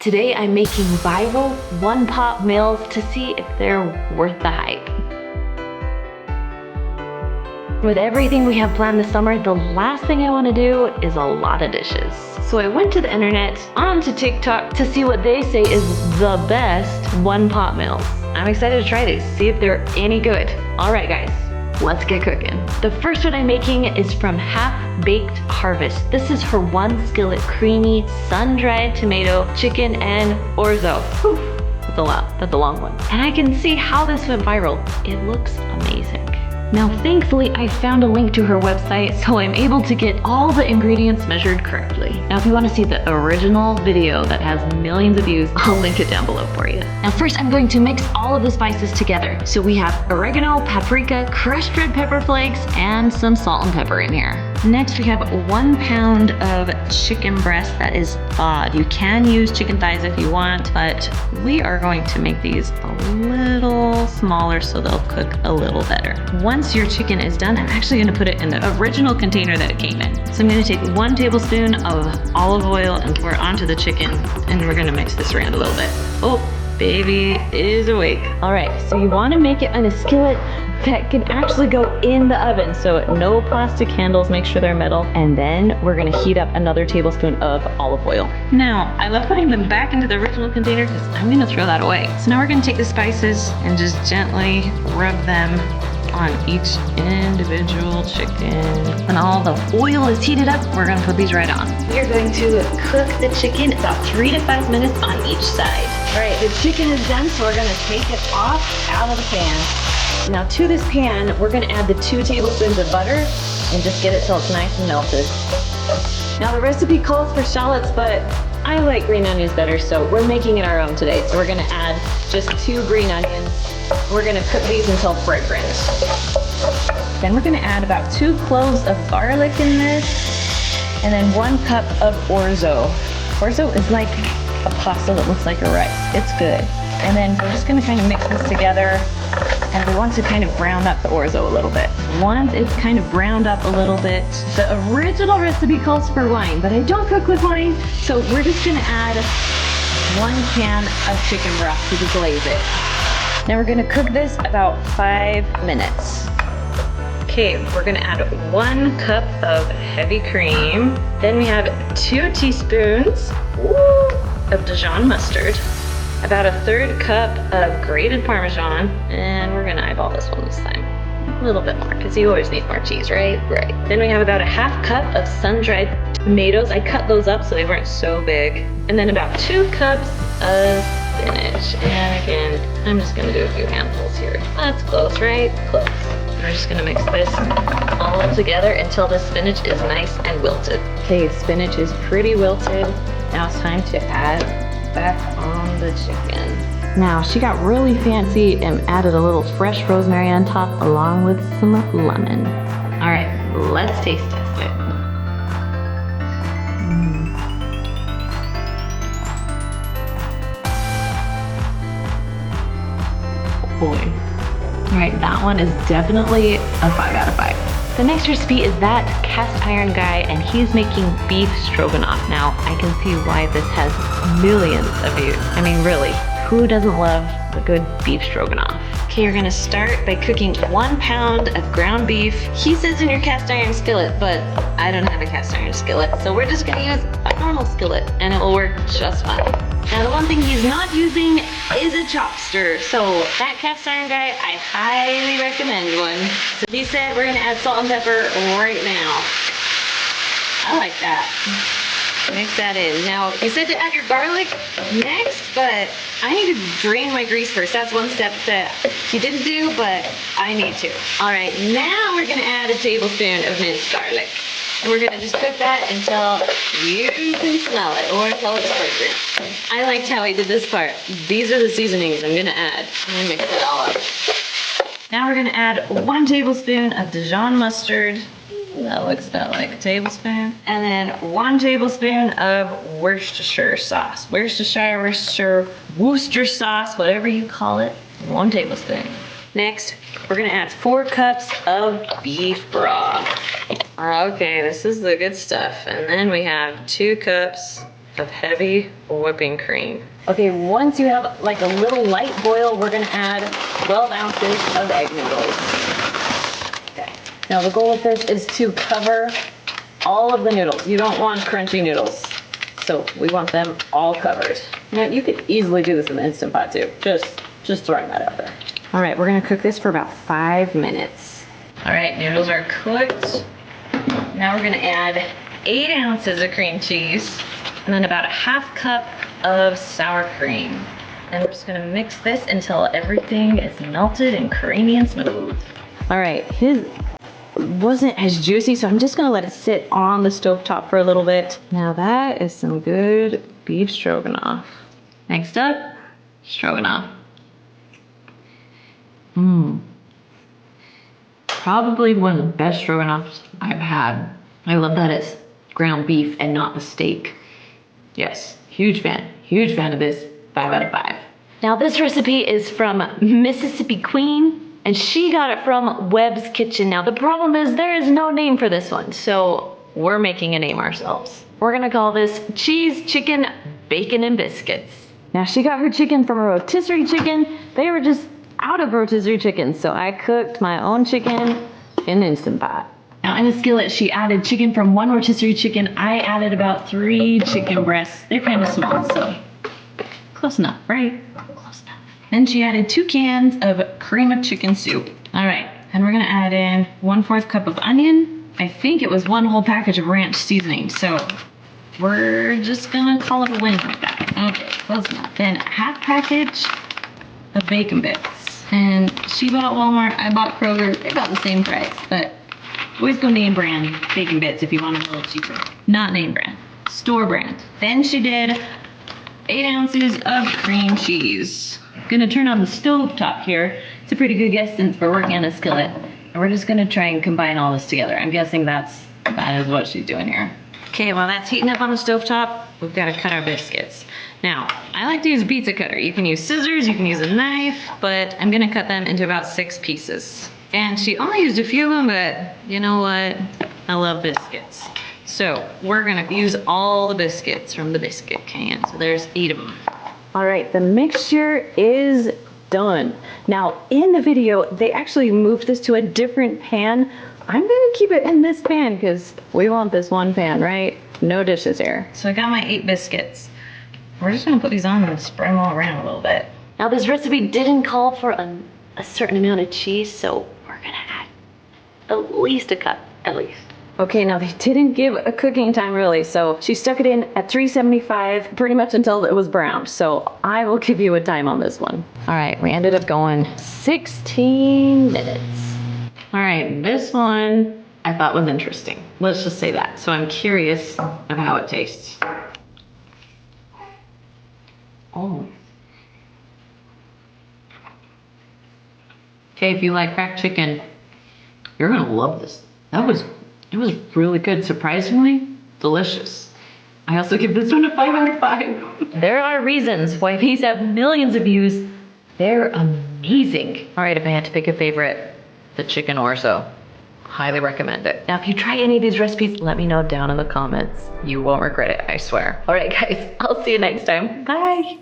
Today I'm making viral one-pot meals to see if they're worth the hype. With everything we have planned this summer, the last thing I want to do is a lot of dishes. So I went to the internet, onto TikTok to see what they say is the best one-pot meals. I'm excited to try these, see if they're any good. All right guys, let's get cooking. The first one I'm making is from Half Baked Harvest. This is for 1 skillet creamy, sun-dried tomato, chicken, and orzo. Whew, that's a lot, that's a long one. And I can see how this went viral. It looks amazing. Now, thankfully, I found a link to her website, so I'm able to get all the ingredients measured correctly. Now, if you want to see the original video that has millions of views, I'll link it down below for you. Now, first, I'm going to mix all of the spices together. So we have oregano, paprika, crushed red pepper flakes, and some salt and pepper in here. Next, we have 1 pound of chicken breast that is thawed. You can use chicken thighs if you want, but we are going to make these a little smaller so they'll cook a little better. Once your chicken is done, I'm actually going to put it in the original container that it came in. So I'm going to take 1 tablespoon of olive oil and pour it onto the chicken, and we're going to mix this around a little bit. Oh, baby is awake. All right, so you want to make it on a skillet that can actually go in the oven. So no plastic handles, make sure they're metal. And then we're gonna heat up another tablespoon of olive oil. Now, I love putting them back into the original container because I'm gonna throw that away. So now we're gonna take the spices and just gently rub them on each individual chicken. When all the oil is heated up, we're gonna put these right on. We're going to cook the chicken about 3 to 5 minutes on each side. All right, the chicken is done, so we're gonna take it off out of the pan. Now to this pan, we're gonna add the 2 tablespoons of butter and just get it till it's nice and melted. Now the recipe calls for shallots, but I like green onions better, so we're making it our own today. So we're gonna add just 2 green onions. We're gonna cook these until fragrant. Then we're gonna add about 2 cloves of garlic in this, and then 1 cup of orzo. Orzo is like a pasta that looks like a rice. It's good. And then we're just gonna kind of mix this together, and we want to kind of brown up the orzo a little bit. Once it's kind of browned up a little bit, the original recipe calls for wine, but I don't cook with wine, so we're just gonna add 1 can of chicken broth to deglaze it. Now we're gonna cook this about 5 minutes. Okay, we're gonna add 1 cup of heavy cream. Then we have 2 teaspoons of Dijon mustard, about 1/3 cup of grated Parmesan, and we're gonna eyeball this one this time. A little bit more, because you always need more cheese, right? Right. Then we have about 1/2 cup of sun-dried tomatoes. I cut those up so they weren't so big. And then about 2 cups of spinach. And again, I'm just gonna do a few handfuls here. That's close, right? Close. We're just gonna mix this all together until the spinach is nice and wilted. Okay, spinach is pretty wilted. Now it's time to add back on the chicken. Now, she got really fancy and added a little fresh rosemary on top along with some lemon. All right, let's taste test it. Boy. All right, that one is definitely a 5 out of 5. The next recipe is that cast iron guy, and he's making beef stroganoff. Now, I can see why this has millions of views. I mean, really, who doesn't love a good beef stroganoff? Okay, you're gonna start by cooking 1 pound of ground beef. He says in your cast iron skillet, but I don't have a cast iron skillet, so we're just gonna use a normal skillet, and it will work just fine. Now, the one thing he's not using is a chopster. So that cast iron guy, I highly recommend one. So he said we're gonna add salt and pepper right now. I like that. Mix that in. Now, he said to add your garlic next, but I need to drain my grease first. That's one step that he didn't do, but I need to. All right, now we're gonna add a tablespoon of minced garlic. And we're gonna just cook that until you can smell it, or until it's fragrant. I liked how I did this part. These are the seasonings I'm gonna add. I'm gonna mix it all up. Now we're gonna add 1 tablespoon of Dijon mustard. That looks about like a tablespoon. And then 1 tablespoon of Worcestershire sauce. Worcester sauce, whatever you call it. 1 tablespoon. Next, we're gonna add 4 cups of beef broth. Okay, this is the good stuff. And then we have 2 cups of heavy whipping cream. Okay, once you have like a little light boil, we're gonna add 12 ounces of egg noodles. Okay. Now the goal of this is to cover all of the noodles. You don't want crunchy noodles. So we want them all covered. Now you could easily do this in the Instant Pot too. Just throwing that out there. All right, we're gonna cook this for about 5 minutes. All right, noodles are cooked. Now we're gonna add 8 ounces of cream cheese and then about a half cup of sour cream. And we're just gonna mix this until everything is melted and creamy and smooth. All right, his wasn't as juicy, so I'm just gonna let it sit on the stovetop for a little bit. Now that is some good beef stroganoff. Next up, stroganoff. Probably one of the best stroganoffs I've had. I love that it's ground beef and not the steak. Yes, huge fan of this. 5 out of 5. Now this recipe is from Mississippi Queen, and she got it from Webb's Kitchen. Now the problem is there is no name for this one, so we're making a name ourselves. We're gonna call this Cheese Chicken Bacon and Biscuits. Now she got her chicken from a rotisserie chicken. They were just out of rotisserie chicken, so I cooked my own chicken in Instant Pot. Now in the skillet, she added chicken from 1 rotisserie chicken. I added about 3 chicken breasts. They're kind of small, so close enough, right? Close enough. Then she added 2 cans of cream of chicken soup. All right, and we're gonna add in 1/4 cup of onion. I think it was 1 whole package of ranch seasoning, so we're just gonna call it a win like that. Okay, close enough. Then 1/2 package of bacon bits. And she bought Walmart, I bought Kroger. They're about the same price, but always go name brand bacon bits if you want it a little cheaper. Not name brand, store brand. Then she did 8 ounces of cream cheese. Gonna turn on the stove top here. It's a pretty good guess since we're working on a skillet. And we're just gonna try and combine all this together. I'm guessing that is what she's doing here. Okay, while that's heating up on the stove top, we've gotta cut our biscuits. Now, I like to use a pizza cutter. You can use scissors, you can use a knife, but I'm gonna cut them into about 6 pieces. And she only used a few of them, but you know what? I love biscuits. So we're gonna use all the biscuits from the biscuit can. So there's 8 of them. All right, the mixture is done. Now in the video, they actually moved this to a different pan. I'm gonna keep it in this pan because we want this one pan, right? No dishes here. So I got my 8 biscuits. We're just gonna put these on and spread them all around a little bit. Now this recipe didn't call for a certain amount of cheese, so we're gonna add at least a cup, at least. Okay, now they didn't give a cooking time really, so she stuck it in at 375 pretty much until it was browned. So I will give you a time on this one. All right, we ended up going 16 minutes. All right, this one I thought was interesting. Let's just say that. So I'm curious of how it tastes. Oh. Okay, if you like cracked chicken, you're gonna love this. It was really good, surprisingly delicious. I also give this one a 5 out of 5. There are reasons why these have millions of views. They're amazing. All right, if I had to pick a favorite, the chicken orzo. Highly recommend it. Now, if you try any of these recipes, let me know down in the comments. You won't regret it, I swear. All right, guys, I'll see you next time. Bye.